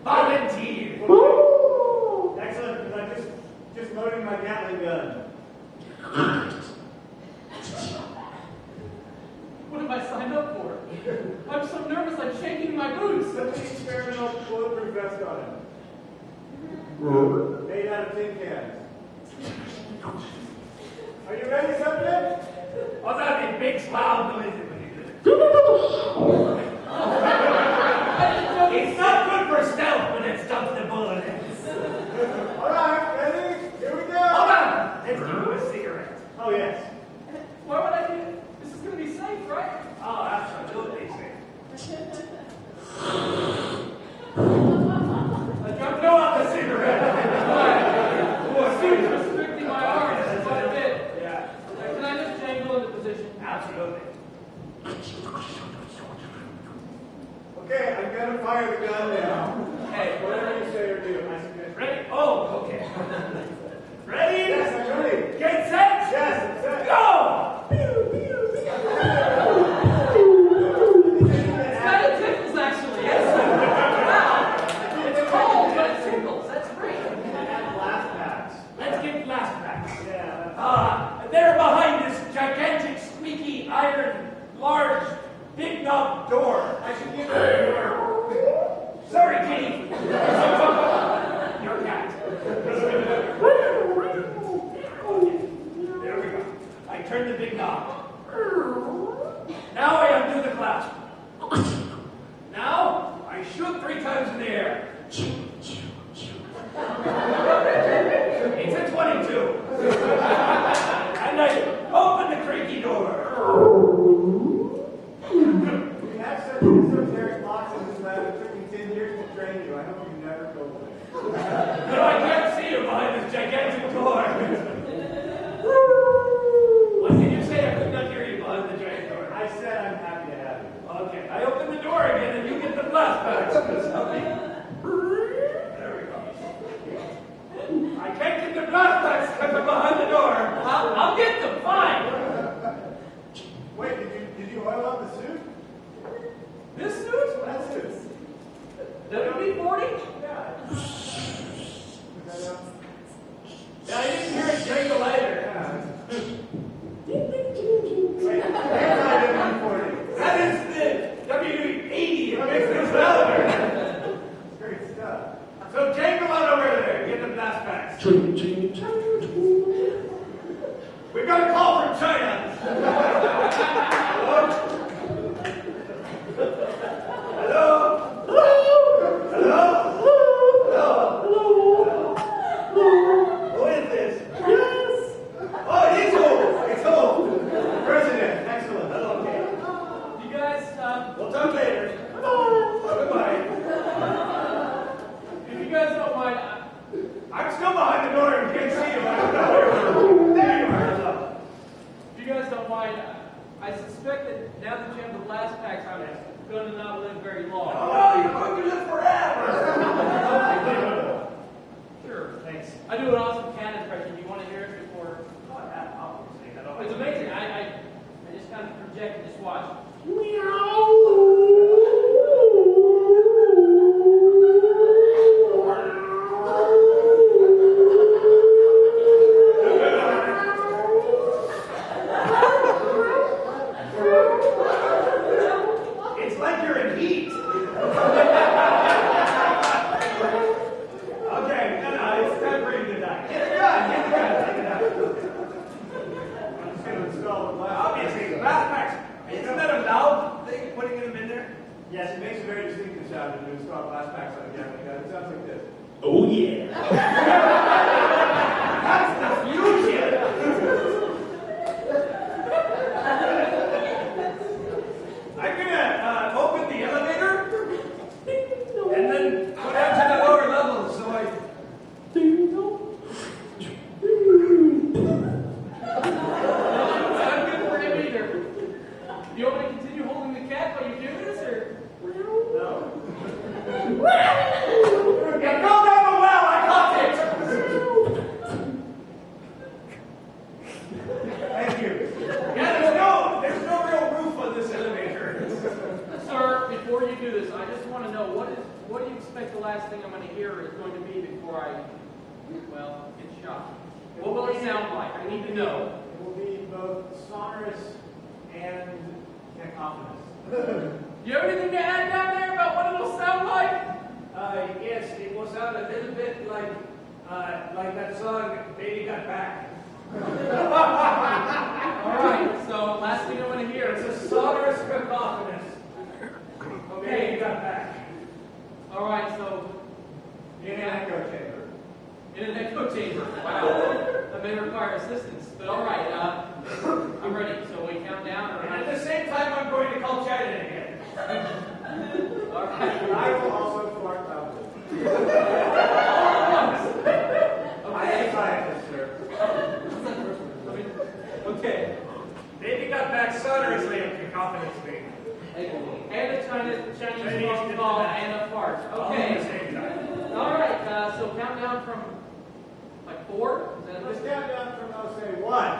Volunteer. Excellent, because I'm just loading my Gatling gun. What have I signed up for? I'm so nervous I'm shaking my boots. Put the experimental bulletproof vest on him. Made out of tin cans. Are you ready, subject? What's that big loud noise? It's not good for stealth when it stuffs the bullet in. All right, ready? Here we go. Hold on. Let's give you a cigarette. Oh, yes. Why would I do this? This is going to be safe, right? Oh, absolutely safe. Don't blow out the cigarette. Suits restricting my arms quite a bit. Yeah. Can I just jangle into position? Absolutely. Okay, I'm going to fire the gun now. Hey, Whatever you say or do, I suggest. ready? Oh, okay. Ready? Yes, I'm ready. Get set. Yes, I'm set. Go! It's kind of tickles, actually. Yes. Wow. It's cold, but it tickles. That's great. And blast packs. Let's get blast packs. Yeah. They're behind this gigantic, squeaky, iron, large, big knob door. I should give it a door. Sorry, Kitty. Your cat. There we go. I turn the big knob. Now I undo the clasp. Now I shoot 3 times in the air. It's a 22. And I open the creaky door. We have such esoteric locks in this lab. It took me 10 years to train you. I hope you never go away. But I can't see you behind this gigantic door. What did you say? I could not hear you behind the giant door. I said I'm happy to have you. Okay, I open the door again and you get the blast packs. There we go. I can't get the blast packs because I'm behind the door. I'll get them. Fine. Wait, did you oil up the suit? This suit? That suit. WD-40? Yeah. Yeah, I didn't hear it jangle either. Wait, here's my WD-40. That is the WD-80. It makes things louder. Great stuff. So jangle on over there. Get the blast packs. We got a call from China. Hello? Hello? Hello? Hello? Who is this? Yes. Oh, it's home. It's home. President. Excellent. Okay. You guys, We'll talk later. Goodbye. if you guys don't mind, I'm still behind the door and can't see you. I don't know. There you are. if you guys don't mind, I suspect that now that you have the blast packs, I'm going to not live very long. Oh, you're going to live forever. Sure. Thanks. I do an awesome cat impression. Do you want to hear it before? It's amazing. I just kind of project and just watch. It's like you're in heat. Okay, no, it's time for you to die. Get the gun, take it out. I'm just going to install the blast. Obviously, blast packs. Isn't that a loud thing, putting them in there? Yes, it makes a very distinctive sound when you install blast packs on a Gatling gun. It sounds like this. Oh, yeah. That's the fusion. I'm gonna open the elevator and then go down to the lower levels. So I. I'm good for him either. Do you want me to continue holding the cat while you do this, or? No. It fell down the well. I caught it. Thank you. Yeah, there's no real roof on this elevator. Sir, before you do this, I just want to know what is what do you expect the last thing I'm going to hear is going to be before I, well, get shot? What will it sound like? I need to know. It will be both sonorous and cacophonous. Do you have anything to add down there about what it'll sound like? Yes, it will sound a little bit like that song, Baby Got Back. All right, so last thing I want to hear It's is a sonorous cacophonous. Baby Got Back. all right, so In an echo chamber. in an echo chamber. Wow, that may require assistance, but all right, I'm ready. So we count down, or And at the same time, I'm going to call China again. all right. I will also fart loudly. I am a Okay. scientist, sir. Okay. Baby Got Back sonorously and cacophonously. And a Chinese Chinese phone did call that. and a fart. All at the Okay. same time. All right. So count down from like 4. Is that Let's count down from, I'll say, 1.